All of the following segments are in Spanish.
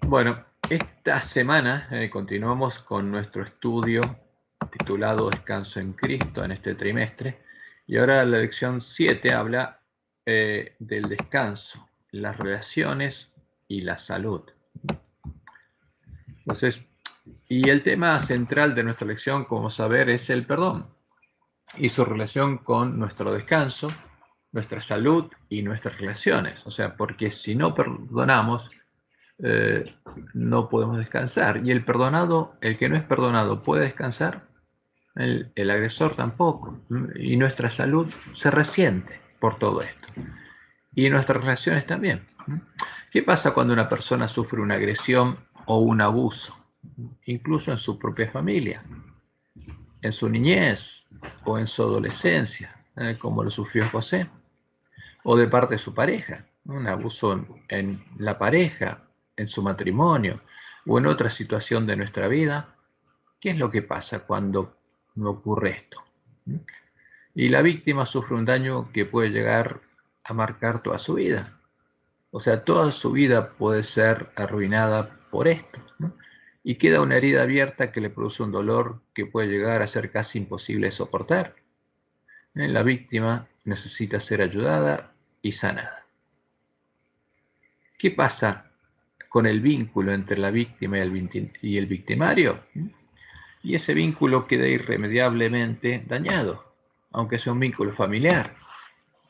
Bueno, esta semana continuamos con nuestro estudio titulado Descanso en Cristo en este trimestre. Y ahora la lección 7 habla del descanso, las relaciones y la salud. Entonces, y el tema central de nuestra lección, como saber, es el perdón y su relación con nuestro descanso, nuestra salud y nuestras relaciones. O sea, porque si no perdonamos, no podemos descansar. Y el perdonado, el que no es perdonado, ¿puede descansar? El agresor tampoco. Y nuestra salud se resiente por todo esto. Y nuestras relaciones también. ¿Qué pasa cuando una persona sufre una agresión o un abuso? Incluso en su propia familia, en su niñez o en su adolescencia, como lo sufrió José, o de parte de su pareja, un abuso en la pareja, en su matrimonio o en otra situación de nuestra vida. ¿Qué es lo que pasa cuando no ocurre esto? Y la víctima sufre un daño que puede llegar a marcar toda su vida. O sea, toda su vida puede ser arruinada por esto, ¿no? Y queda una herida abierta que le produce un dolor que puede llegar a ser casi imposible de soportar. La víctima necesita ser ayudada y sanada. ¿Qué pasa con el vínculo entre la víctima y el victimario? Y ese vínculo queda irremediablemente dañado, aunque sea un vínculo familiar.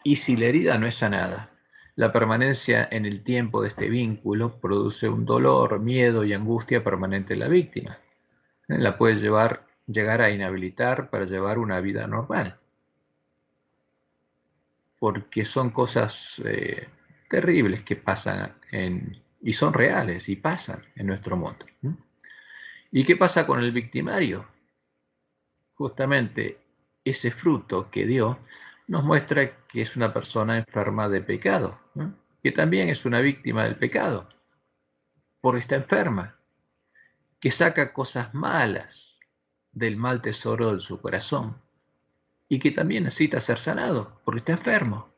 Y si la herida no es sanada, la permanencia en el tiempo de este vínculo produce un dolor, miedo y angustia permanente en la víctima. La puede llegar a inhabilitar para llevar una vida normal. Porque son cosas terribles que pasan y son reales y pasan en nuestro mundo. ¿Y qué pasa con el victimario? Justamente ese fruto que dio nos muestra que es una persona enferma de pecado, ¿no? Que también es una víctima del pecado, porque está enferma, que saca cosas malas del mal tesoro de su corazón y que también necesita ser sanado, porque está enfermo.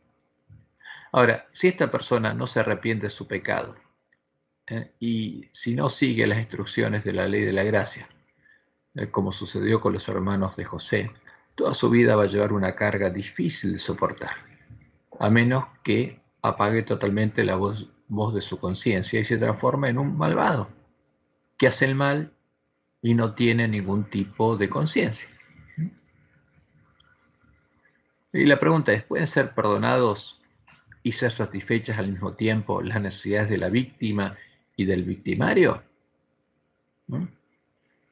Ahora, si esta persona no se arrepiente de su pecado y si no sigue las instrucciones de la ley de la gracia, como sucedió con los hermanos de José, toda su vida va a llevar una carga difícil de soportar, a menos que apague totalmente la voz de su conciencia y se transforme en un malvado que hace el mal y no tiene ningún tipo de conciencia. Y la pregunta es, ¿pueden ser perdonados y ser satisfechas al mismo tiempo las necesidades de la víctima y del victimario? ¿No?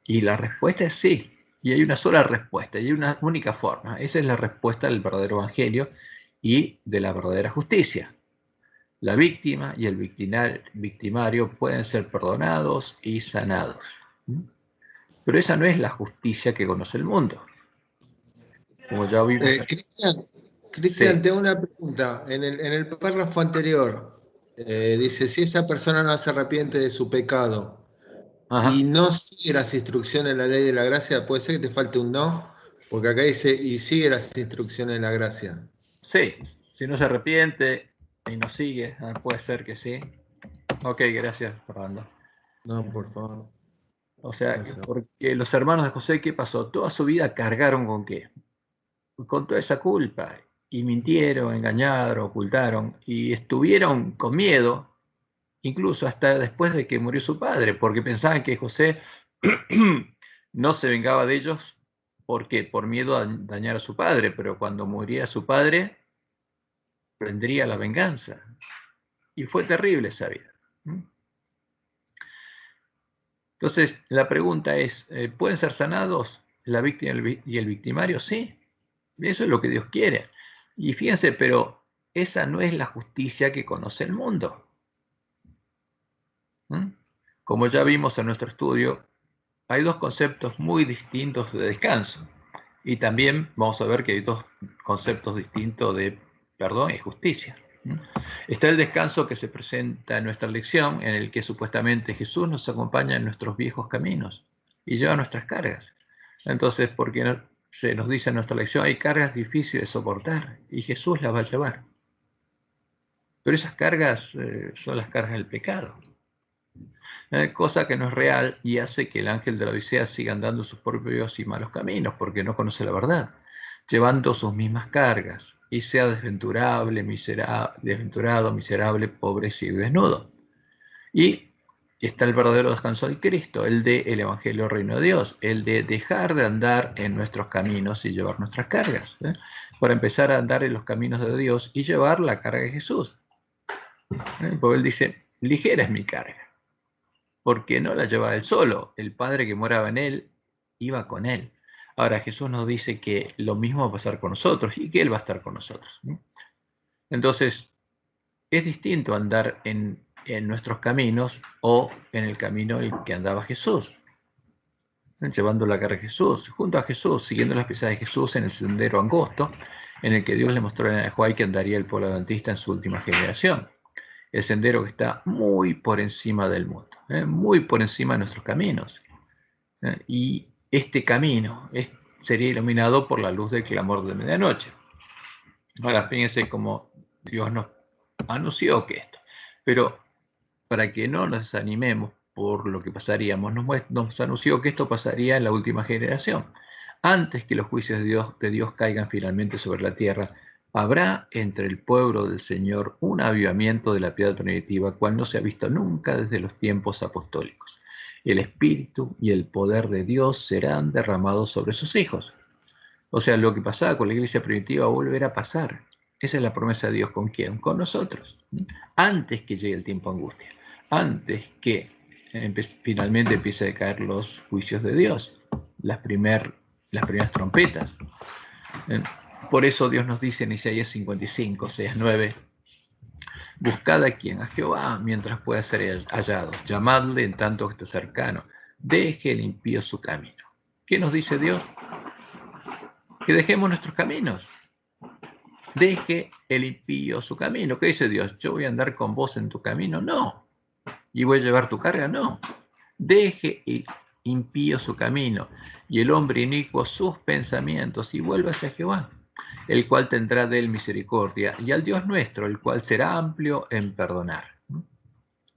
Y la respuesta es sí. Y hay una sola respuesta, y hay una única forma. Esa es la respuesta del verdadero evangelio y de la verdadera justicia. La víctima y el victimario pueden ser perdonados y sanados. Pero esa no es la justicia que conoce el mundo. Como ya vimos. Cristian, tengo una pregunta. En el párrafo anterior dice, si esa persona no se arrepiente de su pecado y Ajá. no sigue las instrucciones de la ley de la gracia, puede ser que te falte un no, porque acá dice, y sigue las instrucciones de la gracia. Sí, si no se arrepiente y no sigue, puede ser que sí. Ok, gracias, Fernando. No, por favor. O sea, Gracias. porque los hermanos de José, ¿qué pasó? Toda su vida cargaron con qué? Con toda esa culpa. Y mintieron, engañaron, ocultaron y estuvieron con miedo, incluso hasta después de que murió su padre, porque pensaban que José no se vengaba de ellos porque por miedo a dañar a su padre, pero cuando muriera su padre, vendría la venganza. Y fue terrible esa vida. Entonces, la pregunta es, ¿pueden ser sanados la víctima y el victimario? Sí, eso es lo que Dios quiere. Y fíjense, pero esa no es la justicia que conoce el mundo. Como ya vimos en nuestro estudio, hay dos conceptos muy distintos de descanso. Y también vamos a ver que hay dos conceptos distintos de perdón y justicia. Está el descanso que se presenta en nuestra lección, en el que supuestamente Jesús nos acompaña en nuestros viejos caminos y lleva nuestras cargas. Entonces, porque se nos dice en nuestra lección, hay cargas difíciles de soportar y Jesús las va a llevar. Pero esas cargas son las cargas del pecado. cosa que no es real y hace que el ángel de la Odisea siga andando sus propios y malos caminos, porque no conoce la verdad, llevando sus mismas cargas, y sea desventurado, miserable, pobre, ciego y desnudo. Y está el verdadero descanso de Cristo, el de el Evangelio del Reino de Dios, el de dejar de andar en nuestros caminos y llevar nuestras cargas, para empezar a andar en los caminos de Dios y llevar la carga de Jesús. Porque él dice, ligera es mi carga, porque no la lleva él solo, el Padre que moraba en él iba con él. Ahora Jesús nos dice que lo mismo va a pasar con nosotros y que Él va a estar con nosotros. Entonces, es distinto andar en nuestros caminos o en el camino en el que andaba Jesús, llevando la carga de Jesús, junto a Jesús, siguiendo las pisadas de Jesús en el sendero angosto, en el que Dios le mostró a Juan que andaría el pueblo adventista en su última generación. El sendero que está muy por encima del mundo, muy por encima de nuestros caminos. Y este camino sería iluminado por la luz del clamor de medianoche. Ahora fíjense cómo Dios nos anunció que esto, pero para que no nos desanimemos por lo que pasaríamos, nos anunció que esto pasaría en la última generación. Antes que los juicios de Dios caigan finalmente sobre la tierra, habrá entre el pueblo del Señor un avivamiento de la piedad primitiva, cual no se ha visto nunca desde los tiempos apostólicos. El Espíritu y el poder de Dios serán derramados sobre sus hijos. O sea, lo que pasaba con la iglesia primitiva volverá a pasar. Esa es la promesa de Dios. ¿Con quién? Con nosotros. Antes que llegue el tiempo de angustia. Antes que finalmente empiece a caer los juicios de Dios. Las primeras trompetas. Por eso Dios nos dice en Isaías 55, 6, 9, buscad a quien, a Jehová, mientras pueda ser hallado. Llamadle en tanto que esté cercano. Deje el impío su camino. ¿Qué nos dice Dios? Que dejemos nuestros caminos. Deje el impío su camino. ¿Qué dice Dios? ¿Yo voy a andar con vos en tu camino? No. ¿Y voy a llevar tu carga? No. Deje el impío su camino y el hombre inicuo sus pensamientos y vuelva hacia Jehová, el cual tendrá de él misericordia, y al Dios nuestro, el cual será amplio en perdonar.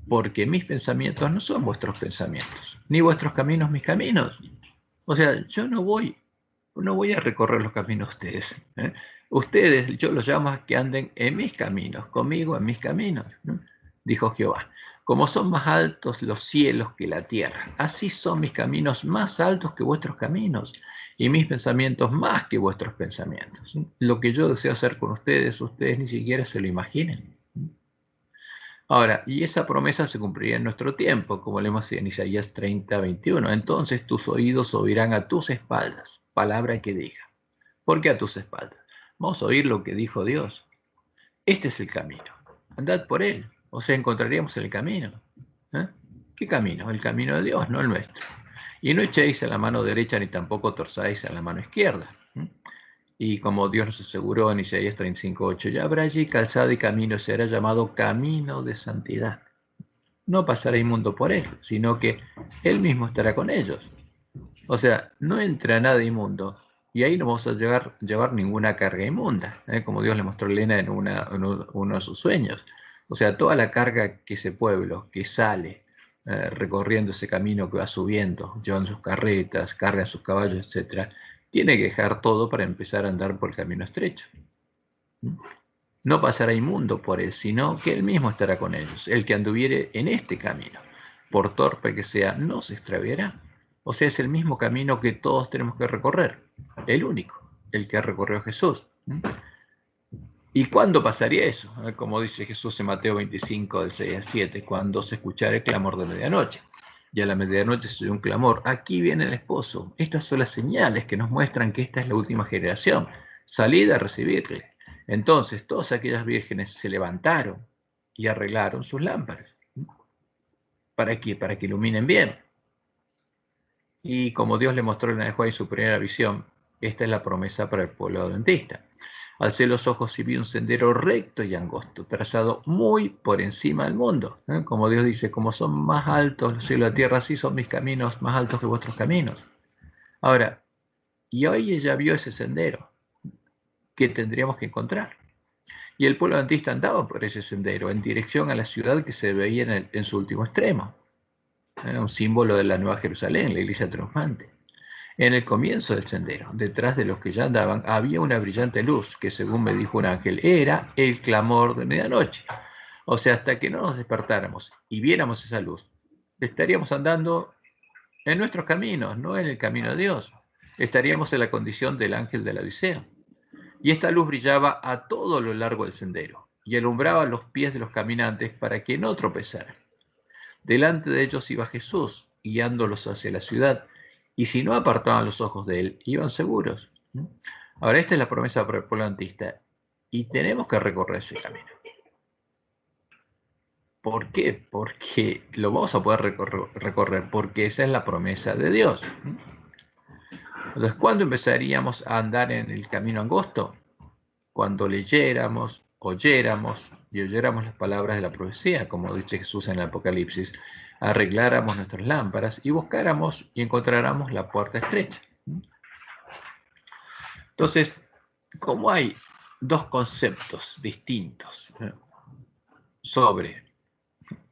Porque mis pensamientos no son vuestros pensamientos, ni vuestros caminos mis caminos. O sea, yo no voy a recorrer los caminos de ustedes. Ustedes, yo los llamo a que anden en mis caminos, conmigo en mis caminos, dijo Jehová. Como son más altos los cielos que la tierra, así son mis caminos más altos que vuestros caminos, y mis pensamientos más que vuestros pensamientos. Lo que yo deseo hacer con ustedes ni siquiera se lo imaginen. Ahora, y esa promesa se cumpliría en nuestro tiempo, como leemos en Isaías 30, 21. Entonces tus oídos oirán a tus espaldas, palabra que diga. ¿Por qué a tus espaldas? Vamos a oír lo que dijo Dios. Este es el camino. Andad por él. O sea, encontraríamos el camino. ¿Qué camino? El camino de Dios, no el nuestro. Y no echéis a la mano derecha ni tampoco torzáis a la mano izquierda. Y como Dios nos aseguró en Isaías 35:8, ya habrá allí calzada y camino, será llamado camino de santidad. No pasará inmundo por él, sino que él mismo estará con ellos. O sea, no entra nada inmundo, y ahí no vamos a llevar ninguna carga inmunda, como Dios le mostró a Elena en uno de sus sueños. O sea, toda la carga que ese pueblo que sale recorriendo ese camino que va subiendo, llevan sus carretas, cargan sus caballos, etc., tiene que dejar todo para empezar a andar por el camino estrecho. No pasará inmundo por él, sino que él mismo estará con ellos. El que anduviere en este camino, por torpe que sea, no se extraviará. O sea, es el mismo camino que todos tenemos que recorrer, el único, el que ha recorrido Jesús. ¿Y cuándo pasaría eso? Como dice Jesús en Mateo 25, del 6 al 7, cuando se escuchara el clamor de medianoche. Y a la medianoche se oyó un clamor, aquí viene el esposo. Estas son las señales que nos muestran que esta es la última generación. Salid a recibirle. Entonces todas aquellas vírgenes se levantaron y arreglaron sus lámparas. ¿Para qué? Para que iluminen bien. Y como Dios le mostró en Juan en su primera visión, esta es la promesa para el pueblo adventista. Alcé los ojos y vi un sendero recto y angosto, trazado muy por encima del mundo. Como Dios dice, como son más altos los cielos y la tierra, así son mis caminos más altos que vuestros caminos. Ahora, y hoy ella vio ese sendero que tendríamos que encontrar. Y el pueblo adventista andaba por ese sendero, en dirección a la ciudad que se veía en su último extremo. un símbolo de la Nueva Jerusalén, la iglesia triunfante. En el comienzo del sendero, detrás de los que ya andaban, había una brillante luz que, según me dijo un ángel, era el clamor de medianoche. O sea, hasta que no nos despertáramos y viéramos esa luz, estaríamos andando en nuestros caminos, no en el camino de Dios. Estaríamos en la condición del ángel de la Odisea. Y esta luz brillaba a todo lo largo del sendero y alumbraba los pies de los caminantes para que no tropezaran. Delante de ellos iba Jesús, guiándolos hacia la ciudad, y si no apartaban los ojos de él, iban seguros. Ahora, esta es la promesa propagandista, y tenemos que recorrer ese camino. ¿Por qué? Porque lo vamos a poder recorrer, porque esa es la promesa de Dios. Entonces, ¿cuándo empezaríamos a andar en el camino angosto? Cuando leyéramos, oyéramos y oyéramos las palabras de la profecía, como dice Jesús en el Apocalipsis, arregláramos nuestras lámparas y buscáramos y encontráramos la puerta estrecha. Entonces, como hay dos conceptos distintos sobre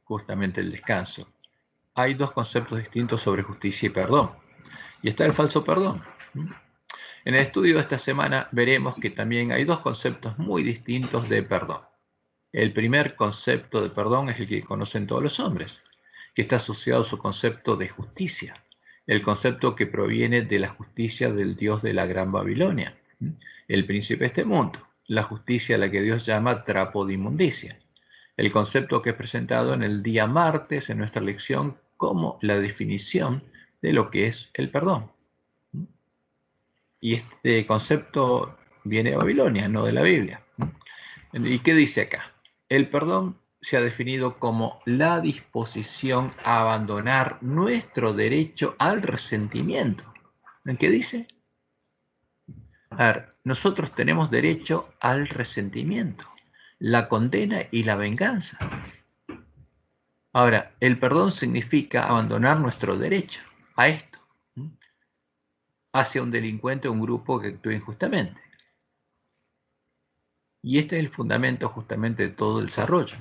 justamente el descanso, hay dos conceptos distintos sobre justicia y perdón. Y está el falso perdón. En el estudio de esta semana veremos que también hay dos conceptos muy distintos de perdón. El primer concepto de perdón es el que conocen todos los hombres, que está asociado a su concepto de justicia, el concepto que proviene de la justicia del Dios de la Gran Babilonia, el príncipe de este mundo, la justicia a la que Dios llama trapo de inmundicia, el concepto que es presentado en el día martes en nuestra lección como la definición de lo que es el perdón. Y este concepto viene de Babilonia, no de la Biblia. ¿Y qué dice acá? El perdón se ha definido como la disposición a abandonar nuestro derecho al resentimiento. ¿En qué dice? A ver, nosotros tenemos derecho al resentimiento, la condena y la venganza. Ahora, el perdón significa abandonar nuestro derecho a esto, hacia un delincuente o un grupo que actúe injustamente. Y este es el fundamento justamente de todo el desarrollo.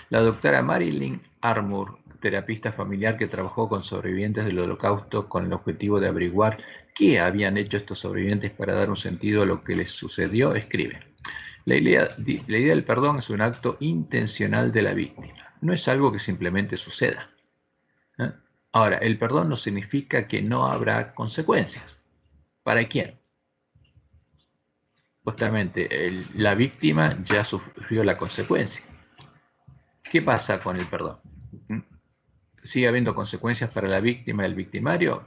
La doctora Marilyn Armour, terapista familiar que trabajó con sobrevivientes del Holocausto con el objetivo de averiguar qué habían hecho estos sobrevivientes para dar un sentido a lo que les sucedió, escribe: la idea del perdón es un acto intencional de la víctima, no es algo que simplemente suceda. Ahora, el perdón no significa que no habrá consecuencias. ¿Para quién? Justamente, la víctima ya sufrió la consecuencia. ¿Qué pasa con el perdón? ¿Sigue habiendo consecuencias para la víctima y el victimario?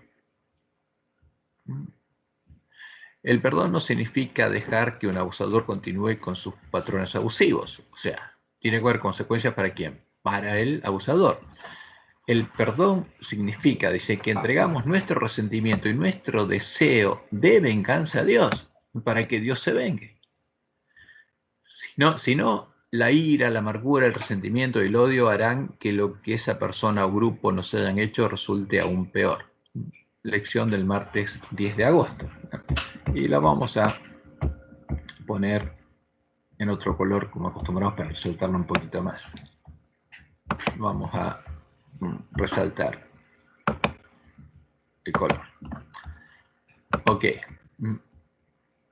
El perdón no significa dejar que un abusador continúe con sus patrones abusivos. O sea, tiene que haber consecuencias para quién? Para el abusador. El perdón significa, dice, que entregamos nuestro resentimiento y nuestro deseo de venganza a Dios para que Dios se vengue. Si no, la ira, la amargura, el resentimiento y el odio harán que lo que esa persona o grupo nos hayan hecho resulte aún peor. Lección del martes 10 de agosto. Y la vamos a poner en otro color como acostumbramos para resaltarlo un poquito más. Vamos a resaltar el color. Ok.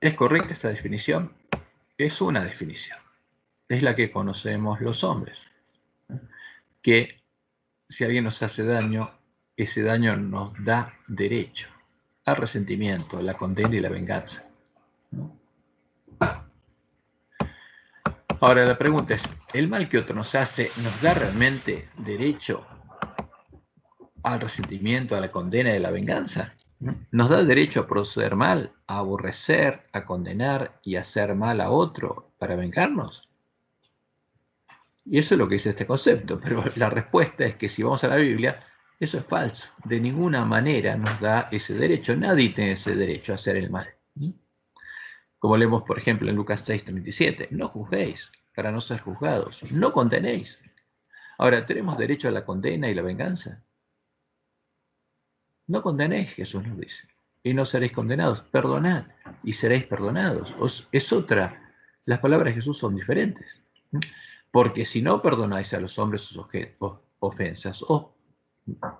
¿Es correcta esta definición? Es una definición. Es la que conocemos los hombres. Que si alguien nos hace daño, ese daño nos da derecho al resentimiento, la condena y la venganza. Ahora la pregunta es, ¿el mal que otro nos hace nos da realmente derecho al resentimiento, a la condena y a la venganza? ¿Nos da derecho a proceder mal, a aborrecer, a condenar y a hacer mal a otro para vengarnos? Y eso es lo que dice este concepto, pero la respuesta es que si vamos a la Biblia, eso es falso. De ninguna manera nos da ese derecho. Nadie tiene ese derecho a hacer el mal. Como leemos, por ejemplo, en Lucas 6:37, no juzguéis para no ser juzgados, no condenéis. Ahora, ¿tenemos derecho a la condena y la venganza? No condenéis, Jesús nos dice, y no seréis condenados. Perdonad y seréis perdonados. Es otra. Las palabras de Jesús son diferentes. Porque si no perdonáis a los hombres sus ofensas, os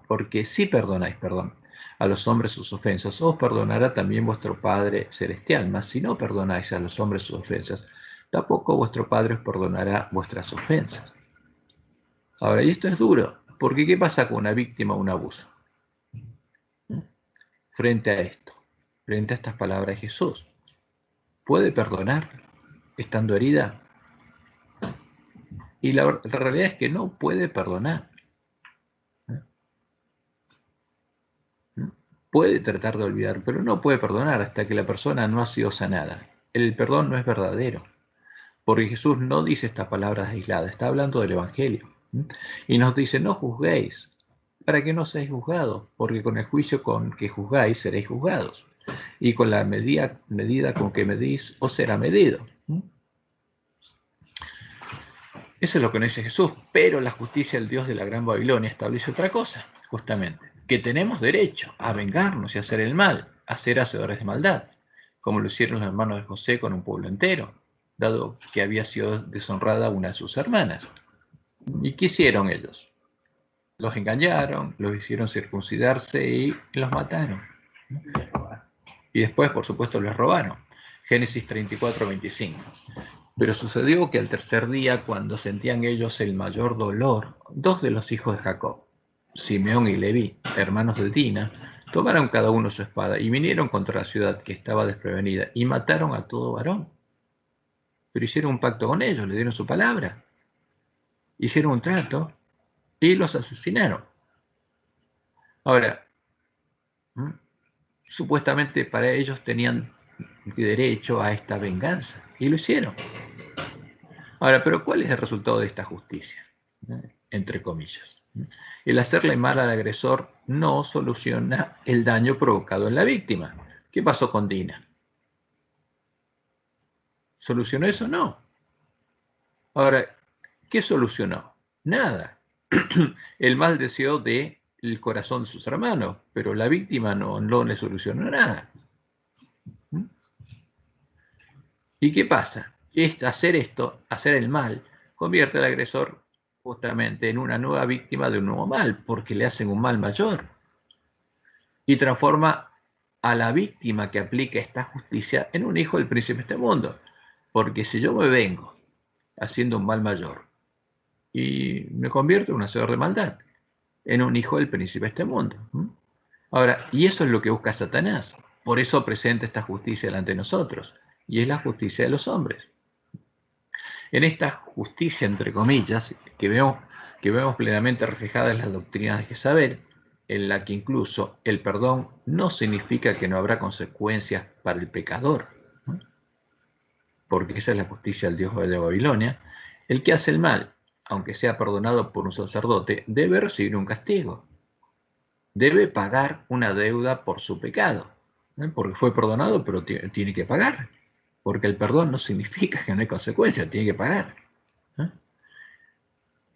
Porque si perdonáis, perdón, a los hombres sus ofensas, os perdonará también vuestro Padre Celestial. Mas si no perdonáis a los hombres sus ofensas, tampoco vuestro Padre os perdonará vuestras ofensas. Ahora, y esto es duro, porque ¿qué pasa con una víctima o un abuso? Frente a esto, frente a estas palabras de Jesús, ¿puede perdonar estando herida? Y la realidad es que no puede perdonar. Puede tratar de olvidar, pero no puede perdonar hasta que la persona no ha sido sanada. El perdón no es verdadero, porque Jesús no dice estas palabras aisladas, está hablando del Evangelio. Y nos dice, no juzguéis, para que no seáis juzgados, porque con el juicio con que juzgáis seréis juzgados, y con la medida con que medís os será medido. Eso es lo que nos dice Jesús, pero la justicia del Dios de la Gran Babilonia establece otra cosa, justamente, que tenemos derecho a vengarnos y a hacer el mal, a ser hacedores de maldad, como lo hicieron los hermanos de José con un pueblo entero, dado que había sido deshonrada una de sus hermanas. ¿Y qué hicieron ellos? Los engañaron, los hicieron circuncidarse y los mataron. Y después, por supuesto, les robaron. Génesis 34:25. Pero sucedió que al tercer día, cuando sentían ellos el mayor dolor, dos de los hijos de Jacob, Simeón y Leví, hermanos de Dina, tomaron cada uno su espada y vinieron contra la ciudad que estaba desprevenida y mataron a todo varón. Pero hicieron un pacto con ellos, le dieron su palabra, hicieron un trato y los asesinaron. Ahora, supuestamente para ellos tenían derecho a esta venganza y lo hicieron. Ahora, pero ¿cuál es el resultado de esta justicia? Entre comillas. El hacerle mal al agresor no soluciona el daño provocado en la víctima. ¿Qué pasó con Dina? ¿Solucionó eso? No. Ahora, ¿qué solucionó? Nada. El mal deseo del corazón de sus hermanos, pero la víctima no le solucionó nada. ¿Y qué pasa? Hacer esto, hacer el mal, convierte al agresor justamente en una nueva víctima de un nuevo mal, porque le hacen un mal mayor. Y transforma a la víctima que aplica esta justicia en un hijo del príncipe de este mundo. Porque si yo me vengo haciendo un mal mayor y me convierto en un hacedor de maldad, en un hijo del príncipe de este mundo. Ahora, y eso es lo que busca Satanás. Por eso presenta esta justicia delante de nosotros. Y es la justicia de los hombres. En esta justicia, entre comillas, que vemos plenamente reflejada en las doctrinas de Jezabel, en la que incluso el perdón no significa que no habrá consecuencias para el pecador, ¿no? Porque esa es la justicia del Dios de Babilonia. El que hace el mal, aunque sea perdonado por un sacerdote, debe recibir un castigo. Debe pagar una deuda por su pecado, ¿no? Porque fue perdonado, pero tiene que pagar. Porque el perdón no significa que no hay consecuencias, tiene que pagar.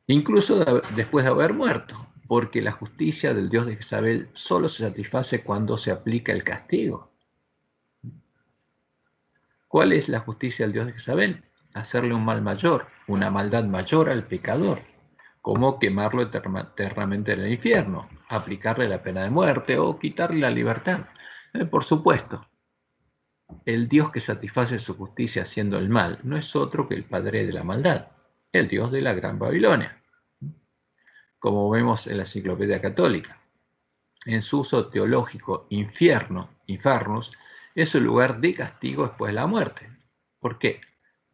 Incluso después de haber muerto, porque la justicia del Dios de Jezabel solo se satisface cuando se aplica el castigo. ¿Cuál es la justicia del Dios de Jezabel? Hacerle un mal mayor, una maldad mayor al pecador, como quemarlo eternamente en el infierno, aplicarle la pena de muerte o quitarle la libertad. Por supuesto, el Dios que satisface su justicia haciendo el mal no es otro que el padre de la maldad, el Dios de la Gran Babilonia, como vemos en la Enciclopedia Católica. En su uso teológico, infernus, es el lugar de castigo después de la muerte. ¿Por qué?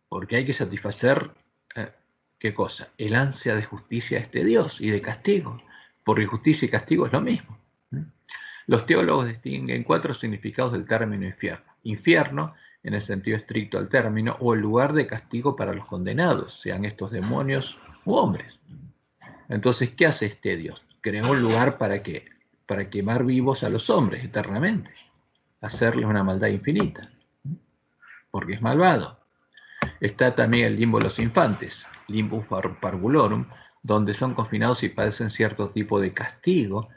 Porque hay que satisfacer, ¿qué cosa? El ansia de justicia de este Dios y de castigo, porque justicia y castigo es lo mismo. Los teólogos distinguen 4 significados del término infierno. Infierno, en el sentido estricto del término, o el lugar de castigo para los condenados, sean estos demonios u hombres. Entonces, ¿qué hace este Dios? Creó un lugar para qué? Para quemar vivos a los hombres eternamente, hacerles una maldad infinita, porque es malvado. Está también el limbo de los infantes, limbus parvulorum, donde son confinados y padecen cierto tipo de castigo,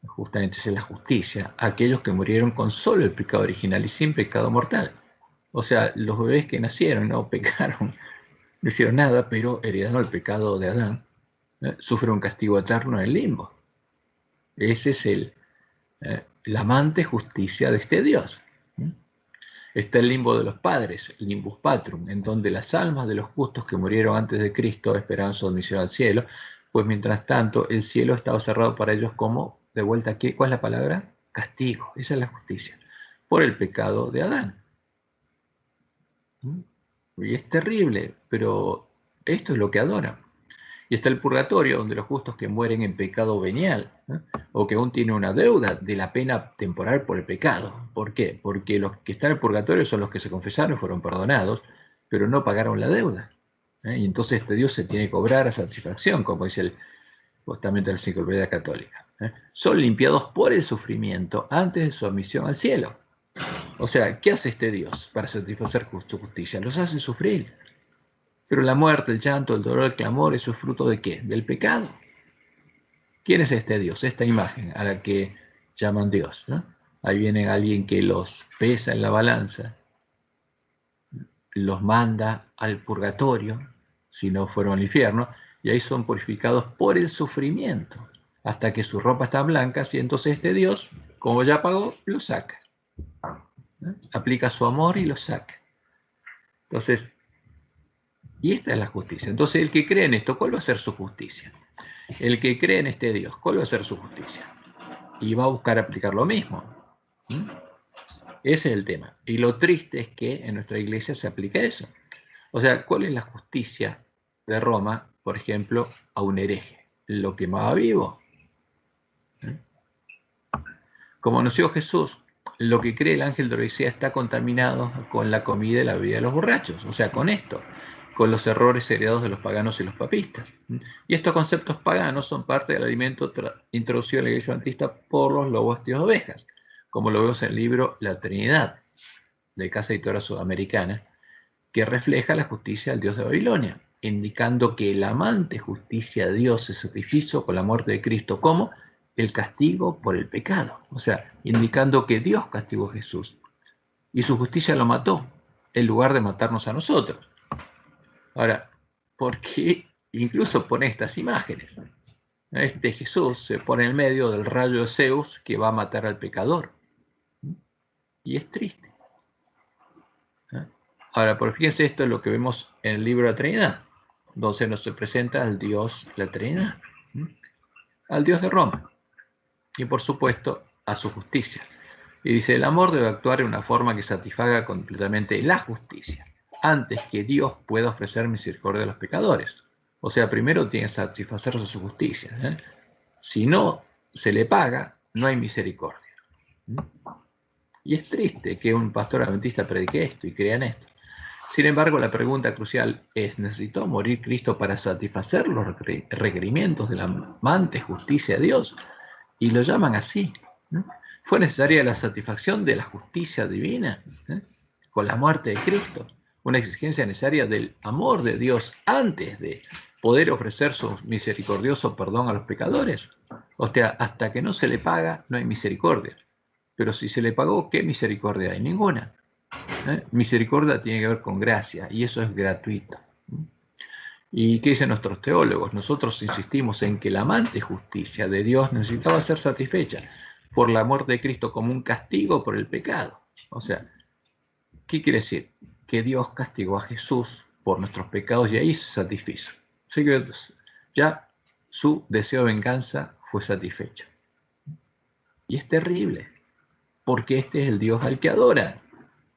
justamente es la justicia, aquellos que murieron con solo el pecado original y sin pecado mortal. O sea, los bebés que nacieron no pecaron, no hicieron nada, pero heredaron el pecado de Adán, sufren un castigo eterno en el limbo. Ese es la amante justicia de este Dios. Está el limbo de los padres, el limbus patrum, en donde las almas de los justos que murieron antes de Cristo esperaban su admisión al cielo, pues mientras tanto el cielo estaba cerrado para ellos como, de vuelta aquí, ¿cuál es la palabra? Castigo, esa es la justicia, por el pecado de Adán. Y es terrible, pero esto es lo que adoran. Y está el purgatorio, donde los justos que mueren en pecado venial, ¿no? O que aún tienen una deuda de la pena temporal por el pecado. ¿Por qué? Porque los que están en el purgatorio son los que se confesaron y fueron perdonados, pero no pagaron la deuda. Y entonces este Dios se tiene que cobrar a satisfacción, como dice justamente la Enciclopedia Católica. Son limpiados por el sufrimiento antes de su admisión al cielo. O sea, ¿qué hace este Dios para satisfacer su justicia? Los hace sufrir. Pero la muerte, el llanto, el dolor, el clamor, ¿eso es fruto de qué? Del pecado. ¿Quién es este Dios? Esta imagen a la que llaman Dios, ¿no? Ahí viene alguien que los pesa en la balanza, los manda al purgatorio, si no fueron al infierno, y ahí son purificados por el sufrimiento, hasta que su ropa está blanca, y entonces este Dios, como ya pagó, lo saca. ¿No? Aplica su amor y lo saca. Entonces, y esta es la justicia. Entonces, el que cree en esto, ¿cuál va a ser su justicia? El que cree en este Dios, ¿cuál va a ser su justicia? Y va a buscar aplicar lo mismo. ¿Mm? Ese es el tema. Y lo triste es que en nuestra iglesia se aplica eso. O sea, ¿cuál es la justicia de Roma, por ejemplo, a un hereje? Lo quemaba vivo. Como anunció Jesús, lo que cree el ángel de Odisea está contaminado con la comida y la bebida de los borrachos. O sea, con esto, con los errores heredados de los paganos y los papistas. Y estos conceptos paganos son parte del alimento introducido en la iglesia adventista por los lobos tíos de ovejas, como lo vemos en el libro La Trinidad, de Casa Editora Sudamericana, que refleja la justicia del Dios de Babilonia, indicando que la amante justicia de Dios se satisfizo con la muerte de Cristo como el castigo por el pecado. O sea, indicando que Dios castigó a Jesús y su justicia lo mató, en lugar de matarnos a nosotros. Ahora, ¿por qué incluso pone estas imágenes? Este Jesús se pone en medio del rayo de Zeus que va a matar al pecador. Y es triste. Ahora, por fíjense, esto es lo que vemos en el libro de la Trinidad, donde nos se presenta al Dios, la Trinidad, al Dios de Roma, y por supuesto a su justicia. Y dice, el amor debe actuar en una forma que satisfaga completamente la justicia, antes que Dios pueda ofrecer misericordia a los pecadores. O sea, primero tiene que satisfacerse su justicia. Si no se le paga, no hay misericordia. Y es triste que un pastor adventista predique esto y crea en esto. Sin embargo, la pregunta crucial es, ¿necesitó morir Cristo para satisfacer los requerimientos de la amante justicia de Dios? Y lo llaman así. ¿Fue necesaria la satisfacción de la justicia divina con la muerte de Cristo? Una exigencia necesaria del amor de Dios antes de poder ofrecer su misericordioso perdón a los pecadores. O sea, hasta que no se le paga, no hay misericordia. Pero si se le pagó, ¿qué misericordia hay? Ninguna. Misericordia tiene que ver con gracia y eso es gratuito. ¿Y qué dicen nuestros teólogos? Nosotros insistimos en que la amante justicia de Dios necesitaba ser satisfecha por la muerte de Cristo como un castigo por el pecado. O sea, ¿qué quiere decir? Que Dios castigó a Jesús por nuestros pecados y ahí se satisfizo. Así que ya su deseo de venganza fue satisfecho. Y es terrible, porque este es el Dios al que adora.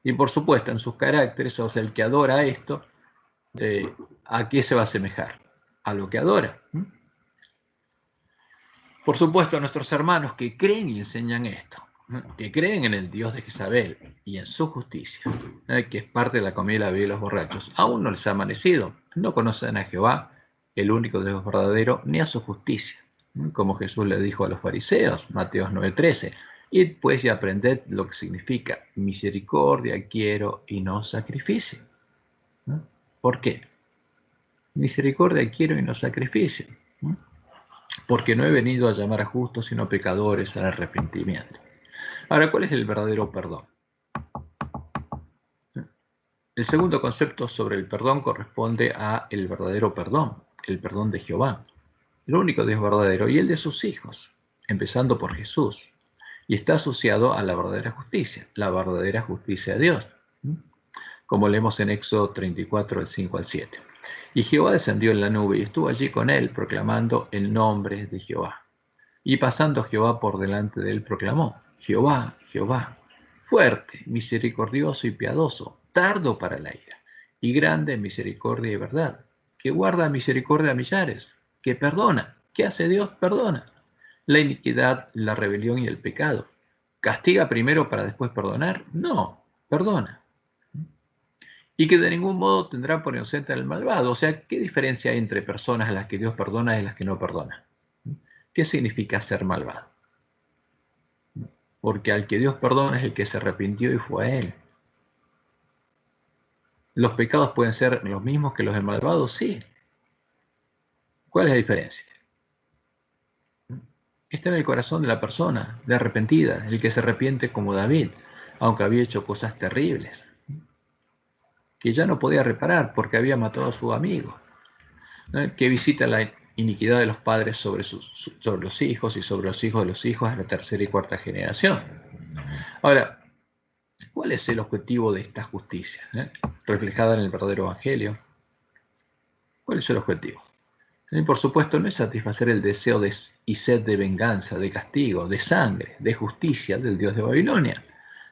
Y por supuesto, en sus caracteres, o sea, el que adora esto, ¿a qué se va a asemejar? A lo que adora. Por supuesto, a nuestros hermanos que creen y enseñan esto, que creen en el Dios de Jezabel y en su justicia, que es parte de la comida y la bebida de los borrachos, aún no les ha amanecido, no conocen a Jehová, el único Dios verdadero, ni a su justicia, como Jesús le dijo a los fariseos, Mateo 9:13, y pues y aprended lo que significa misericordia quiero y no sacrificio. ¿Por qué? Misericordia quiero y no sacrificio. Porque no he venido a llamar a justos, sino a pecadores al arrepentimiento. Ahora, ¿cuál es el verdadero perdón? El segundo concepto sobre el perdón corresponde a el verdadero perdón, el perdón de Jehová, el único Dios verdadero y el de sus hijos. empezando por Jesús, y está asociado a la verdadera justicia de Dios, como leemos en Éxodo 34, del 5 al 7. Y Jehová descendió en la nube y estuvo allí con él, proclamando el nombre de Jehová. Y pasando Jehová por delante de él, proclamó: Jehová, Jehová, fuerte, misericordioso y piadoso, tardo para la ira, y grande en misericordia y verdad, que guarda misericordia a millares, que perdona. ¿Qué hace Dios? Perdona la iniquidad, la rebelión y el pecado. ¿Castiga primero para después perdonar? No, perdona. Y que de ningún modo tendrá por inocente al malvado. O sea, ¿qué diferencia hay entre personas a las que Dios perdona y las que no perdona? ¿Qué significa ser malvado? Porque al que Dios perdona es el que se arrepintió y fue a Él. ¿Los pecados pueden ser los mismos que los del malvado? Sí. ¿Cuál es la diferencia? Está en el corazón de la persona, de arrepentida, el que se arrepiente como David, aunque había hecho cosas terribles, que ya no podía reparar porque había matado a su amigo, que visita la iniquidad de los padres sobre los hijos y sobre los hijos de los hijos a la tercera y cuarta generación. Ahora, ¿cuál es el objetivo de esta justicia, reflejada en el verdadero evangelio? ¿Cuál es el objetivo? Y por supuesto, no es satisfacer el deseo y sed de venganza, de castigo, de sangre, de justicia del Dios de Babilonia,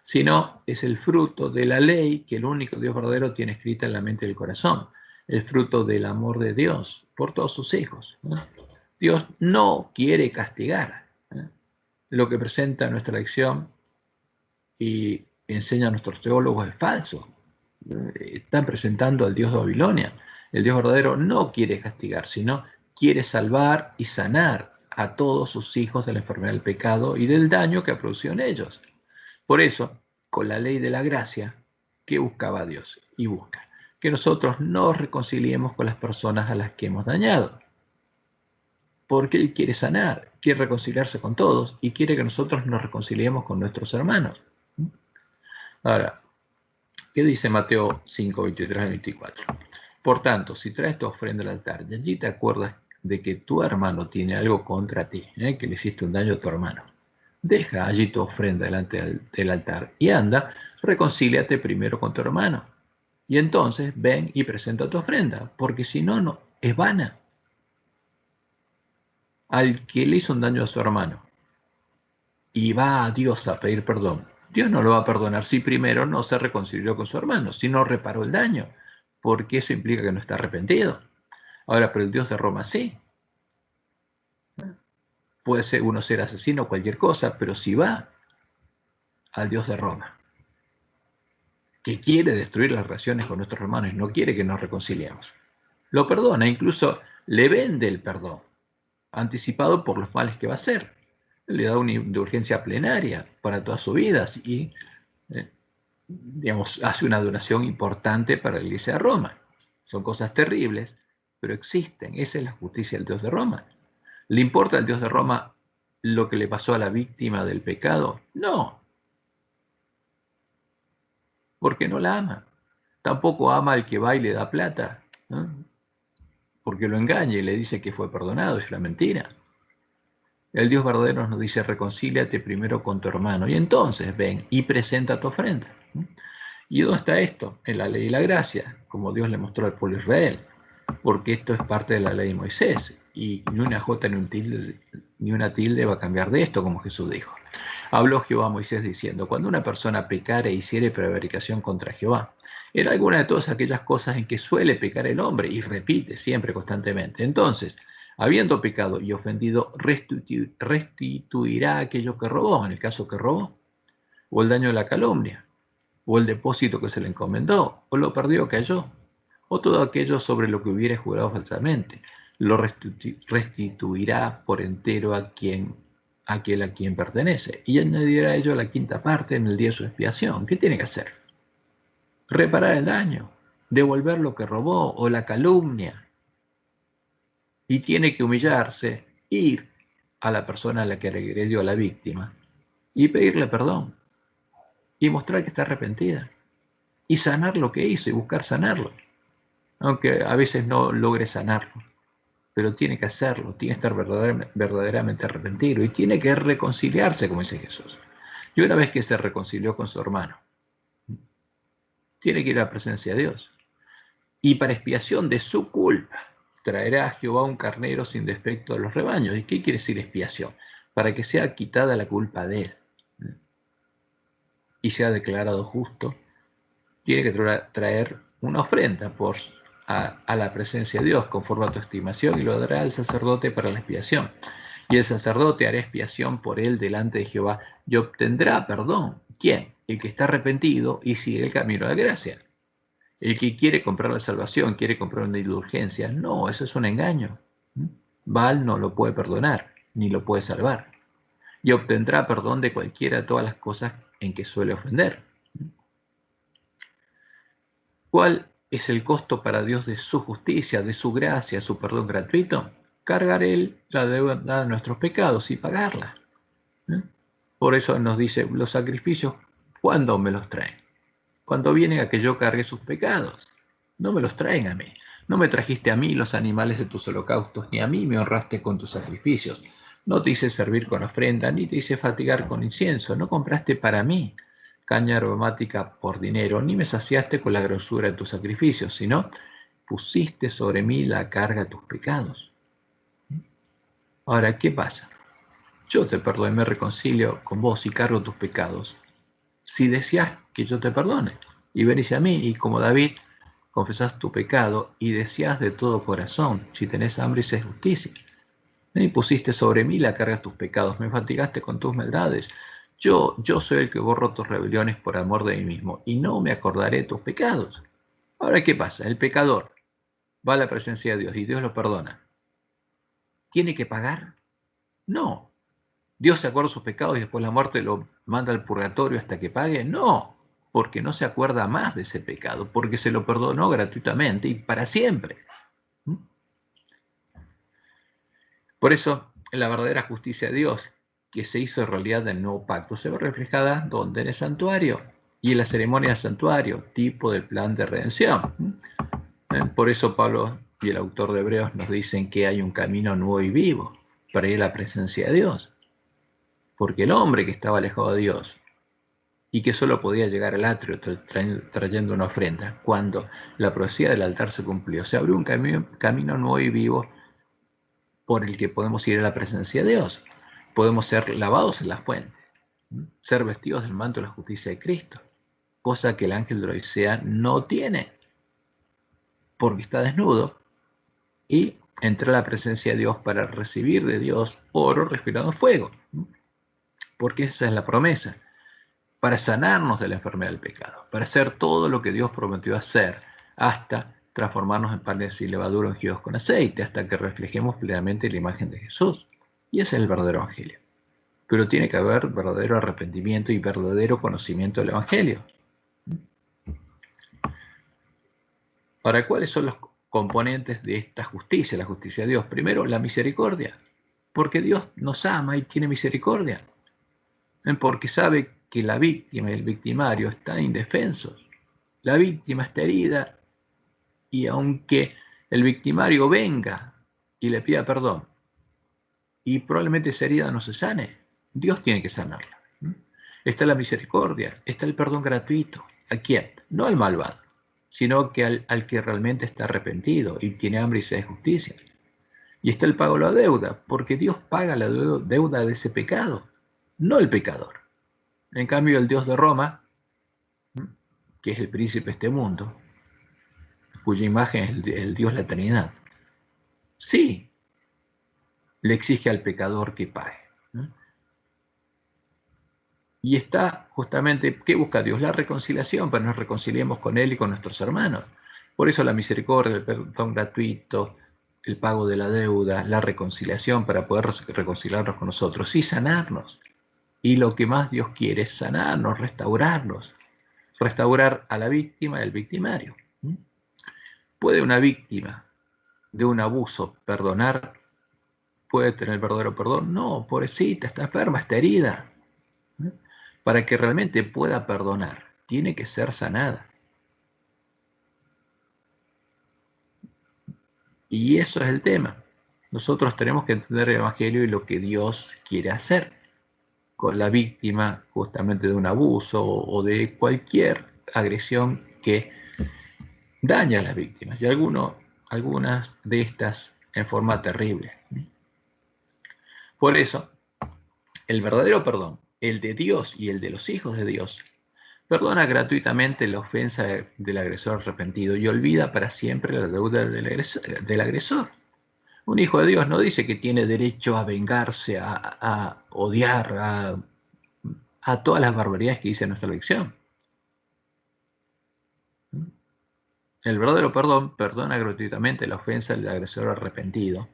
sino es el fruto de la ley que el único Dios verdadero tiene escrita en la mente y el corazón, el fruto del amor de Dios por todos sus hijos. Dios no quiere castigar. Lo que presenta nuestra lección y enseña a nuestros teólogos es falso. Están presentando al Dios de Babilonia. El Dios verdadero no quiere castigar, sino quiere salvar y sanar a todos sus hijos de la enfermedad del pecado y del daño que ha producido en ellos. Por eso, con la ley de la gracia, ¿qué buscaba Dios? Y busca que nosotros nos reconciliemos con las personas a las que hemos dañado. Porque Él quiere sanar, quiere reconciliarse con todos y quiere que nosotros nos reconciliemos con nuestros hermanos. Ahora, ¿qué dice Mateo 5, 23 al 24? Por tanto, si traes tu ofrenda al altar y allí te acuerdas de que tu hermano tiene algo contra ti, que le hiciste un daño a tu hermano, deja allí tu ofrenda delante del altar y anda, reconcíliate primero con tu hermano. Y entonces ven y presenta tu ofrenda, porque si no, no es vana. Al que le hizo un daño a su hermano y va a Dios a pedir perdón, Dios no lo va a perdonar si primero no se reconcilió con su hermano, si no reparó el daño, porque eso implica que no está arrepentido. Ahora, pero el Dios de Roma sí. Puede ser uno ser asesino o cualquier cosa, pero si va al Dios de Roma, que quiere destruir las relaciones con nuestros hermanos y no quiere que nos reconciliemos, lo perdona, incluso le vende el perdón, anticipado por los males que va a hacer. Le da una indulgencia plenaria para toda su vida y digamos, hace una donación importante para la Iglesia de Roma. Son cosas terribles, pero existen. Esa es la justicia del Dios de Roma. ¿Le importa al Dios de Roma lo que le pasó a la víctima del pecado? No, porque no la ama. Tampoco ama al que va y le da plata, ¿no? Porque lo engaña y le dice que fue perdonado, es una mentira. El Dios verdadero nos dice: reconcíliate primero con tu hermano y entonces ven y presenta tu ofrenda. ¿Y dónde está esto? En la ley y la gracia, como Dios le mostró al pueblo de Israel, porque esto es parte de la ley de Moisés, y ni una jota ni una tilde va a cambiar de esto, como Jesús dijo. Habló Jehová a Moisés diciendo: cuando una persona pecare e hiciere prevaricación contra Jehová, era alguna de todas aquellas cosas en que suele pecar el hombre, y repite siempre constantemente. Entonces, habiendo pecado y ofendido, restituirá aquello que robó, en el caso que robó, o el daño de la calumnia, o el depósito que se le encomendó, o lo perdió que halló, o todo aquello sobre lo que hubiere jurado falsamente, lo restituirá por entero a aquel a quien pertenece, y añadirá a ello la quinta parte en el día de su expiación. ¿Qué tiene que hacer? Reparar el daño, devolver lo que robó o la calumnia, y tiene que humillarse, ir a la persona a la que agredió a la víctima y pedirle perdón y mostrar que está arrepentida y sanar lo que hizo y buscar sanarlo, aunque a veces no logre sanarlo. pero tiene que hacerlo, tiene que estar verdaderamente arrepentido y tiene que reconciliarse, como dice Jesús. Y una vez que se reconcilió con su hermano, tiene que ir a la presencia de Dios. Y para expiación de su culpa, traerá a Jehová un carnero sin defecto de los rebaños. ¿Y qué quiere decir expiación? Para que sea quitada la culpa de él y sea declarado justo, tiene que traer una ofrenda a la presencia de Dios conforme a tu estimación y lo dará al sacerdote para la expiación. Y el sacerdote hará expiación por él delante de Jehová y obtendrá perdón. ¿Quién? El que está arrepentido y sigue el camino de gracia. El que quiere comprar la salvación, quiere comprar una indulgencia. No, eso es un engaño. Baal no lo puede perdonar, ni lo puede salvar. Y obtendrá perdón de cualquiera de todas las cosas en que suele ofender. ¿Cuál es el costo para Dios de su justicia, de su gracia, su perdón gratuito? Cargar Él la deuda de nuestros pecados y pagarla. Por eso nos dice, los sacrificios, ¿cuándo me los traen? Cuando vienen a que yo cargue sus pecados. No me los traen a mí. No me trajiste a mí los animales de tus holocaustos, ni a mí me honraste con tus sacrificios. No te hice servir con ofrenda, ni te hice fatigar con incienso. No compraste para mí caña aromática por dinero, ni me saciaste con la grosura de tus sacrificios, sino pusiste sobre mí la carga de tus pecados. Ahora, ¿qué pasa? Yo te perdono y me reconcilio con vos y cargo tus pecados. Si deseas que yo te perdone, y venís a mí, y como David, confesás tu pecado y deseas de todo corazón, si tenés hambre y sed justicia. Y pusiste sobre mí la carga de tus pecados, me fatigaste con tus maldades. Yo soy el que borro tus rebeliones por amor de mí mismo, y no me acordaré de tus pecados. Ahora, ¿qué pasa? El pecador va a la presencia de Dios y Dios lo perdona. ¿Tiene que pagar? No. ¿Dios se acuerda de sus pecados y después de la muerte lo manda al purgatorio hasta que pague? No, porque no se acuerda más de ese pecado, porque se lo perdonó gratuitamente y para siempre. Por eso, la verdadera justicia de Dios, que se hizo en realidad del nuevo pacto, se ve reflejada ¿dónde? En el santuario y en la ceremonia del santuario, tipo del plan de redención. Por eso Pablo y el autor de Hebreos nos dicen que hay un camino nuevo y vivo para ir a la presencia de Dios. Porque el hombre que estaba alejado de Dios y que solo podía llegar al atrio trayendo una ofrenda, cuando la profecía del altar se cumplió, se abrió un camino nuevo y vivo por el que podemos ir a la presencia de Dios. Podemos ser lavados en la fuente, ser vestidos del manto de la justicia de Cristo, cosa que el ángel de la Odisea no tiene, porque está desnudo, y entra a la presencia de Dios para recibir de Dios oro respirado fuego, porque esa es la promesa, para sanarnos de la enfermedad del pecado, para hacer todo lo que Dios prometió hacer, hasta transformarnos en panes y levadura ungidos con aceite, hasta que reflejemos plenamente la imagen de Jesús. Y ese es el verdadero evangelio. Pero tiene que haber verdadero arrepentimiento y verdadero conocimiento del evangelio. Ahora, ¿cuáles son los componentes de esta justicia, la justicia de Dios? Primero, la misericordia, porque Dios nos ama y tiene misericordia, porque sabe que la víctima y el victimario están indefensos. La víctima está herida y aunque el victimario venga y le pida perdón y probablemente esa herida no se sane, Dios tiene que sanarla. Está la misericordia, está el perdón gratuito. ¿A quién? No al malvado, sino que al que realmente está arrepentido y tiene hambre y sed de justicia. Y está el pago de la deuda, porque Dios paga la deuda de ese pecado, no el pecador. En cambio, el Dios de Roma, que es el príncipe de este mundo, cuya imagen es el Dios la Trinidad, sí, le exige al pecador que pague. Y está justamente, ¿qué busca Dios? La reconciliación, para que nos reconciliemos con Él y con nuestros hermanos. Por eso la misericordia, el perdón gratuito, el pago de la deuda, la reconciliación para poder reconciliarnos con nosotros y sanarnos. Y lo que más Dios quiere es sanarnos, restaurarnos, restaurar a la víctima y al victimario. ¿Puede una víctima de un abuso perdonar? ¿Puede tener verdadero perdón? No, pobrecita, está enferma, está herida. Para que realmente pueda perdonar, tiene que ser sanada. Y eso es el tema. Nosotros tenemos que entender el Evangelio y lo que Dios quiere hacer con la víctima justamente de un abuso o de cualquier agresión que daña a las víctimas, y algunas de estas en forma terrible. Por eso, el verdadero perdón, el de Dios y el de los hijos de Dios, perdona gratuitamente la ofensa del agresor arrepentido y olvida para siempre la deuda del agresor. Un hijo de Dios no dice que tiene derecho a vengarse, a odiar, a todas las barbaridades que dice nuestra lección. El verdadero perdón perdona gratuitamente la ofensa del agresor arrepentido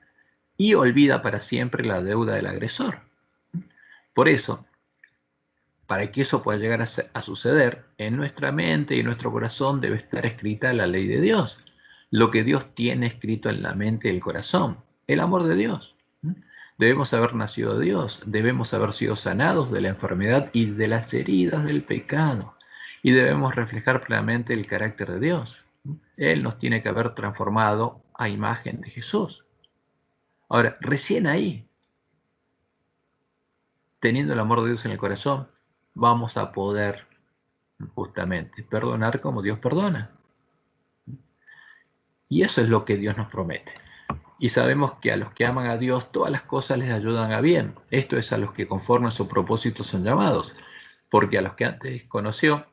y olvida para siempre la deuda del agresor. Por eso, para que eso pueda llegar a suceder, en nuestra mente y en nuestro corazón debe estar escrita la ley de Dios, lo que Dios tiene escrito en la mente y el corazón, el amor de Dios. Debemos haber nacido de Dios, debemos haber sido sanados de la enfermedad y de las heridas del pecado, y debemos reflejar plenamente el carácter de Dios. Él nos tiene que haber transformado a imagen de Jesús. Ahora, recién ahí, teniendo el amor de Dios en el corazón, vamos a poder justamente perdonar como Dios perdona. Y eso es lo que Dios nos promete. Y sabemos que a los que aman a Dios, todas las cosas les ayudan a bien. Esto es a los que conforme a su propósito son llamados. Porque a los que antes conoció,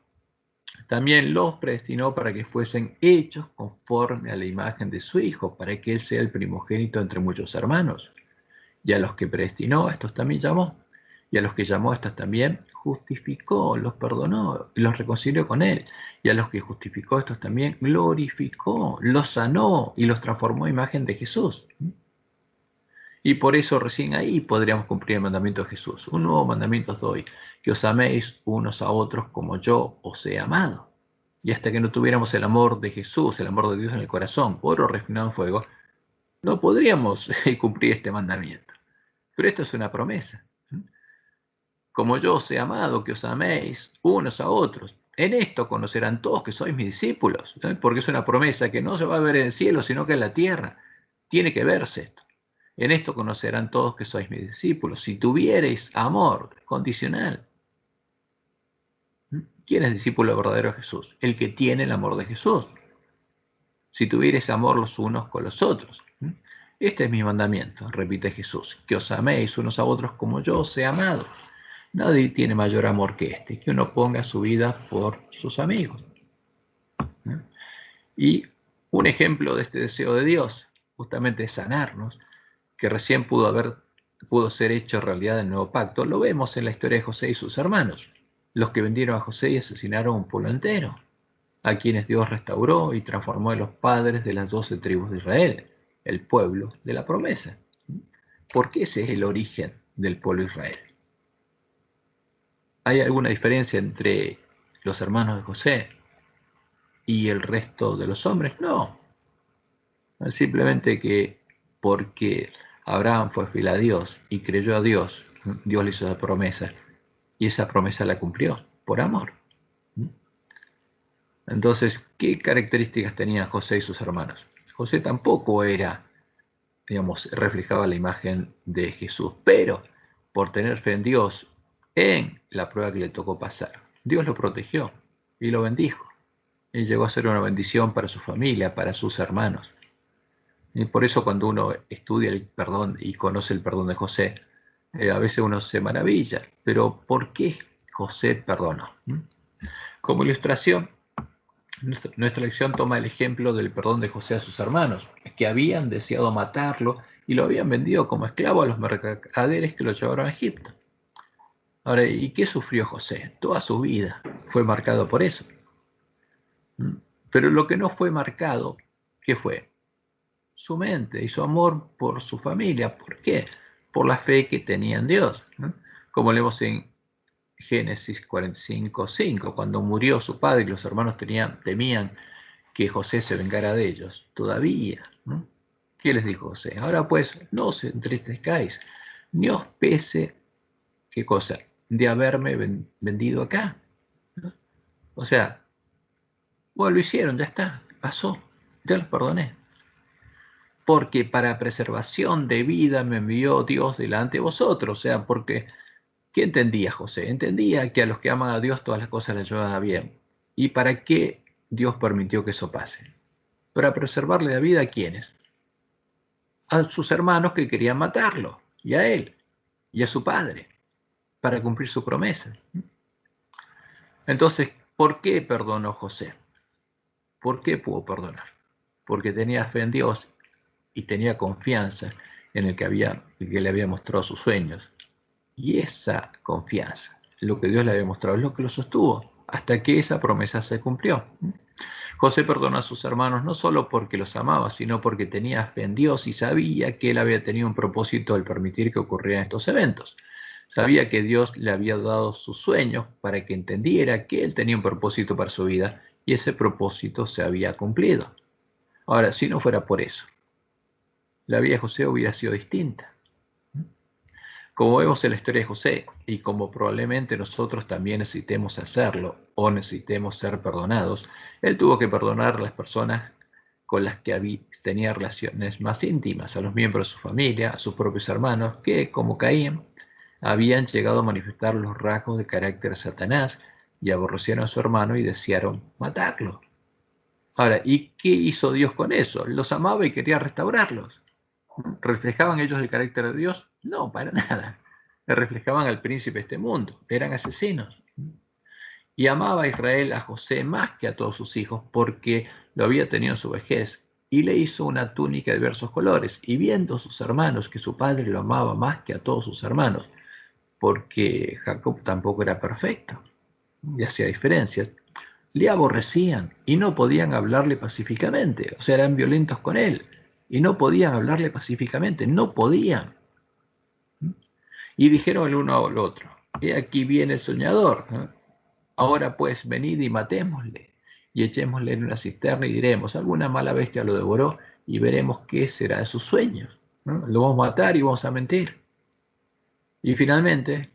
también los predestinó para que fuesen hechos conforme a la imagen de su Hijo, para que Él sea el primogénito entre muchos hermanos. Y a los que predestinó, a estos también llamó. Y a los que llamó, a estos también justificó, los perdonó, los reconcilió con Él. Y a los que justificó, a estos también glorificó, los sanó y los transformó a imagen de Jesús. Y por eso recién ahí podríamos cumplir el mandamiento de Jesús. Un nuevo mandamiento os doy, que os améis unos a otros como yo os he amado. Y hasta que no tuviéramos el amor de Jesús, el amor de Dios en el corazón, oro refinado en fuego, no podríamos cumplir este mandamiento. Pero esto es una promesa. Como yo os he amado, que os améis unos a otros. En esto conocerán todos que sois mis discípulos, porque es una promesa que no se va a ver en el cielo, sino que en la tierra. Tiene que verse esto. En esto conocerán todos que sois mis discípulos, si tuviereis amor condicional. ¿Quién es discípulo verdadero de Jesús? El que tiene el amor de Jesús. Si tuviereis amor los unos con los otros. Este es mi mandamiento, repite Jesús, que os améis unos a otros como yo os he amado. Nadie tiene mayor amor que este, que uno ponga su vida por sus amigos. Y un ejemplo de este deseo de Dios, justamente es sanarnos, que recién pudo ser hecho realidad en el nuevo pacto, lo vemos en la historia de José y sus hermanos, los que vendieron a José y asesinaron a un pueblo entero, a quienes Dios restauró y transformó en los padres de las 12 tribus de Israel, el pueblo de la promesa. Porque ese es el origen del pueblo de Israel. ¿Hay alguna diferencia entre los hermanos de José y el resto de los hombres? No. Simplemente que porque Abraham fue fiel a Dios y creyó a Dios, Dios le hizo esa promesa y esa promesa la cumplió por amor. Entonces, ¿qué características tenían José y sus hermanos? José tampoco era, digamos, reflejaba la imagen de Jesús, pero por tener fe en Dios, en la prueba que le tocó pasar, Dios lo protegió y lo bendijo. Y llegó a ser una bendición para su familia, para sus hermanos. Y por eso cuando uno estudia el perdón y conoce el perdón de José, a veces uno se maravilla, pero ¿por qué José perdonó? Como ilustración, nuestra lección toma el ejemplo del perdón de José a sus hermanos, que habían deseado matarlo y lo habían vendido como esclavo a los mercaderes que lo llevaron a Egipto. Ahora, ¿y qué sufrió José? Toda su vida fue marcado por eso. Pero lo que no fue marcado, ¿qué fue? Su mente y su amor por su familia. ¿Por qué? Por la fe que tenía en Dios. Como leemos en Génesis 45:5, cuando murió su padre y los hermanos temían que José se vengara de ellos. Todavía, ¿no? ¿Qué les dijo José? Ahora pues, no os entristezcáis, ni os pese, ¿qué cosa? De haberme vendido acá. ¿No? O sea, bueno, lo hicieron, ya está, pasó, ya los perdoné. porque para preservación de vida me envió Dios delante de vosotros. O sea, porque, ¿qué entendía José? Entendía que a los que aman a Dios todas las cosas les ayudan a bien. ¿Y para qué Dios permitió que eso pase? Para preservarle la vida, ¿a quiénes? A sus hermanos que querían matarlo, y a él, y a su padre, para cumplir su promesa. Entonces, ¿por qué perdonó José? ¿Por qué pudo perdonar? Porque tenía fe en Dios y tenía confianza en el que le había mostrado sus sueños. Y esa confianza, lo que Dios le había mostrado, es lo que lo sostuvo hasta que esa promesa se cumplió. José perdonó a sus hermanos no solo porque los amaba, sino porque tenía fe en Dios y sabía que él había tenido un propósito al permitir que ocurrieran estos eventos. Sabía que Dios le había dado sus sueños para que entendiera que él tenía un propósito para su vida y ese propósito se había cumplido. Ahora, si no fuera por eso, la vida de José hubiera sido distinta. Como vemos en la historia de José, y como probablemente nosotros también necesitemos hacerlo o necesitemos ser perdonados, él tuvo que perdonar a las personas con las que tenía relaciones más íntimas, a los miembros de su familia, a sus propios hermanos, que, como Caín, habían llegado a manifestar los rasgos de carácter de Satanás y aborrecieron a su hermano y desearon matarlo. Ahora, ¿y qué hizo Dios con eso? Los amaba y quería restaurarlos. ¿Reflejaban ellos el carácter de Dios? No, para nada. Reflejaban al príncipe de este mundo. Eran asesinos. Y amaba a Israel a José más que a todos sus hijos porque lo había tenido en su vejez y le hizo una túnica de diversos colores. Y viendo a sus hermanos que su padre lo amaba más que a todos sus hermanos, porque Jacob tampoco era perfecto y hacía diferencias, le aborrecían y no podían hablarle pacíficamente, o sea, eran violentos con él y no podían hablarle pacíficamente, no podían. Y dijeron el uno al otro, he aquí viene el soñador, ahora pues venid y matémosle y echémosle en una cisterna y diremos, alguna mala bestia lo devoró y veremos qué será de sus sueños. Lo vamos a matar y vamos a mentir. Y finalmente,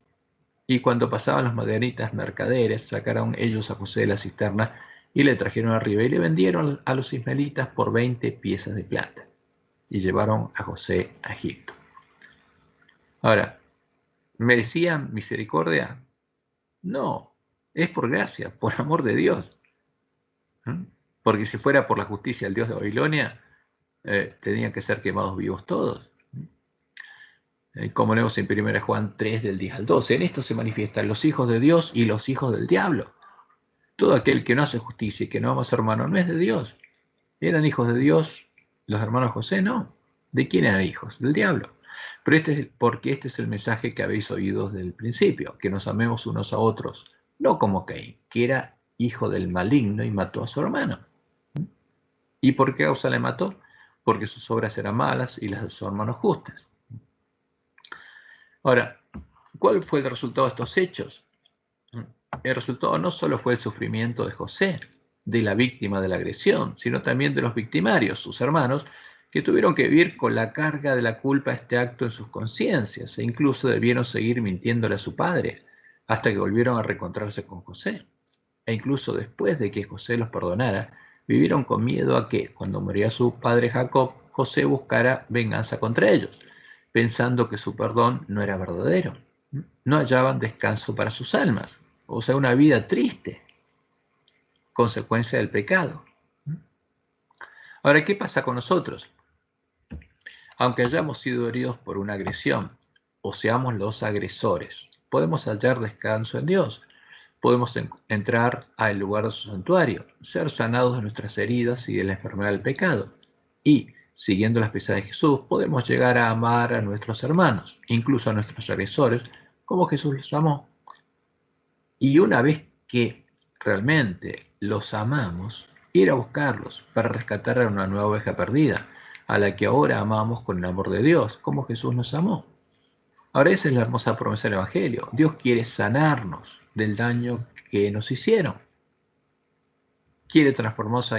y cuando pasaban los madianitas mercaderes, sacaron ellos a José de la cisterna y le trajeron arriba y le vendieron a los ismaelitas por 20 piezas de plata y llevaron a José a Egipto. Ahora, ¿merecían misericordia? No, es por gracia, por amor de Dios. Porque si fuera por la justicia del Dios de Babilonia, tenían que ser quemados vivos todos. Como leemos en 1 Juan 3, del 10 al 12, en esto se manifiestan los hijos de Dios y los hijos del diablo. Todo aquel que no hace justicia y que no ama a su hermano no es de Dios. ¿Eran hijos de Dios los hermanos José? No. ¿De quién eran hijos? Del diablo. Pero porque este es el mensaje que habéis oído desde el principio, que nos amemos unos a otros, no como Caín, que era hijo del maligno y mató a su hermano. ¿Y por qué causa le mató? Porque sus obras eran malas y las de su hermano justas. Ahora, ¿cuál fue el resultado de estos hechos? El resultado no solo fue el sufrimiento de José, de la víctima de la agresión, sino también de los victimarios, sus hermanos, que tuvieron que vivir con la carga de la culpa de este acto en sus conciencias e incluso debieron seguir mintiéndole a su padre hasta que volvieron a reencontrarse con José. E incluso después de que José los perdonara, vivieron con miedo a que, cuando moría su padre Jacob, José buscara venganza contra ellos, pensando que su perdón no era verdadero. No hallaban descanso para sus almas, o sea, una vida triste, consecuencia del pecado. Ahora, ¿qué pasa con nosotros? Aunque hayamos sido heridos por una agresión, o seamos los agresores, podemos hallar descanso en Dios. Podemos entrar al lugar de su santuario, ser sanados de nuestras heridas y de la enfermedad del pecado. Y, siguiendo las pisadas de Jesús, podemos llegar a amar a nuestros hermanos, incluso a nuestros agresores, como Jesús los amó. Y una vez que realmente los amamos, ir a buscarlos para rescatar a una nueva oveja perdida, a la que ahora amamos con el amor de Dios, como Jesús nos amó. Ahora esa es la hermosa promesa del Evangelio. Dios quiere sanarnos del daño que nos hicieron. Quiere transformarnos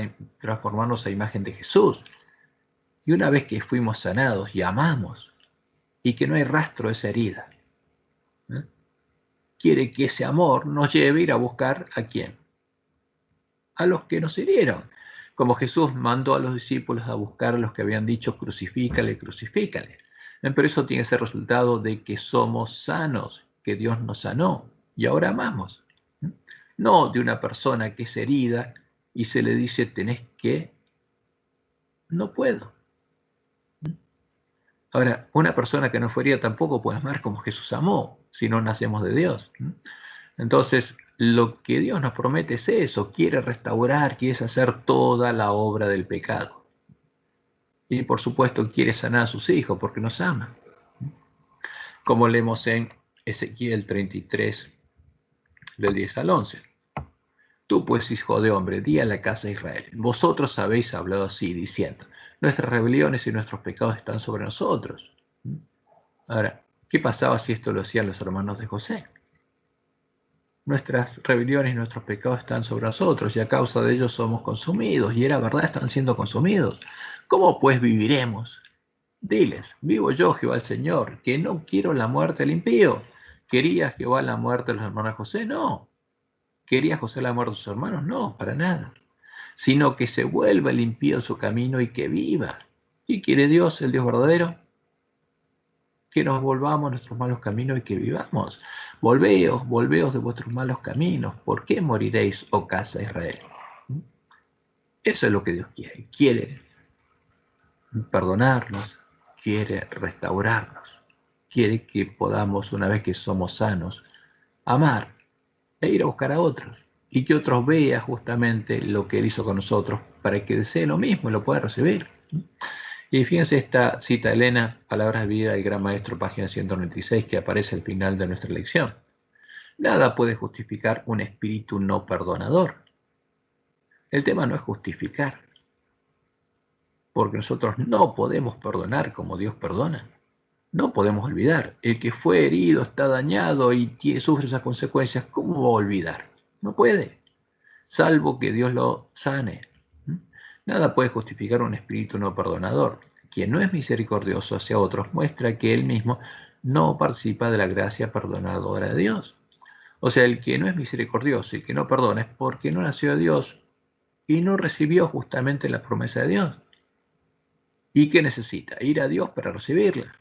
a imagen de Jesús. Y una vez que fuimos sanados y amamos, y que no hay rastro de esa herida, quiere que ese amor nos lleve a ir a buscar ¿a quién? A los que nos hirieron. Como Jesús mandó a los discípulos a buscar a los que habían dicho crucifícale, crucifícale. Pero eso tiene ese resultado de que somos sanos, que Dios nos sanó y ahora amamos. No de una persona que es herida y se le dice tenés que, no puedo. Ahora, una persona que no fue herida tampoco puede amar como Jesús amó, si no nacemos de Dios. Entonces, lo que Dios nos promete es eso, quiere restaurar, quiere hacer toda la obra del pecado. Y por supuesto quiere sanar a sus hijos porque nos ama. Como leemos en Ezequiel 33, del 10 al 11. Tú pues, hijo de hombre, di a la casa de Israel, vosotros habéis hablado así, diciendo, nuestras rebeliones y nuestros pecados están sobre nosotros. Ahora, ¿qué pasaba si esto lo hacían los hermanos de José? Nuestras rebeliones y nuestros pecados están sobre nosotros y a causa de ellos somos consumidos. Y era verdad, están siendo consumidos. ¿Cómo pues viviremos? Diles, vivo yo, Jehová el Señor, que no quiero la muerte del impío. ¿Quería Jehová la muerte de los hermanos de José? No. ¿Quería José la muerte de sus hermanos? No, para nada. Sino que se vuelva el impío en su camino y que viva. ¿Qué quiere Dios, el Dios verdadero? Que nos volvamos a nuestros malos caminos y que vivamos. Volveos de vuestros malos caminos. ¿Por qué moriréis, oh casa de Israel? Eso es lo que Dios quiere. Quiere perdonarnos, quiere restaurarnos, quiere que podamos, una vez que somos sanos, amar e ir a buscar a otros y que otros vean justamente lo que Él hizo con nosotros para que desee lo mismo y lo pueda recibir. Y fíjense esta cita de Elena, Palabras de Vida del Gran Maestro, página 196, que aparece al final de nuestra lección. Nada puede justificar un espíritu no perdonador. El tema no es justificar, porque nosotros no podemos perdonar como Dios perdona. No podemos olvidar. El que fue herido, está dañado y sufre esas consecuencias, ¿cómo va a olvidar? No puede, salvo que Dios lo sane. Nada puede justificar un espíritu no perdonador. Quien no es misericordioso hacia otros muestra que él mismo no participa de la gracia perdonadora de Dios. O sea, el que no es misericordioso y que no perdona es porque no nació de Dios y no recibió justamente la promesa de Dios. ¿Y qué necesita? Ir a Dios para recibirla.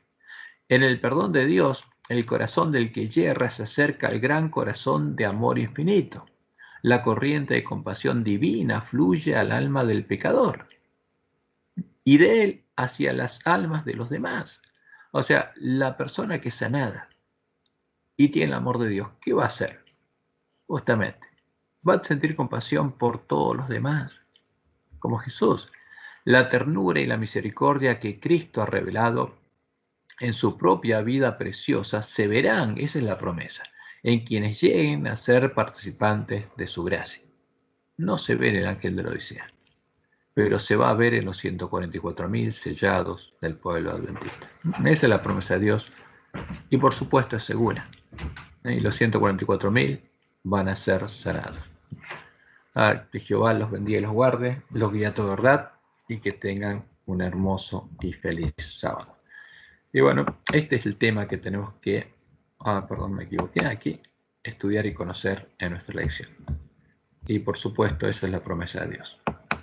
En el perdón de Dios, el corazón del que yerra se acerca al gran corazón de amor infinito. La corriente de compasión divina fluye al alma del pecador y de él hacia las almas de los demás. O sea, la persona que es sanada y tiene el amor de Dios, ¿qué va a hacer? Justamente, va a sentir compasión por todos los demás, como Jesús. La ternura y la misericordia que Cristo ha revelado en su propia vida preciosa se verán, esa es la promesa, en quienes lleguen a ser participantes de su gracia. No se ve en el ángel de la Odisea, pero se va a ver en los 144.000 sellados del pueblo adventista. Esa es la promesa de Dios y por supuesto es segura. Y los 144.000 van a ser sanados. Que Jehová los bendiga y los guarde, los guíe a toda verdad y que tengan un hermoso y feliz sábado. Y bueno, este es el tema que tenemos que, me equivoqué aquí, estudiar y conocer en nuestra lección. Y por supuesto, esa es la promesa de Dios.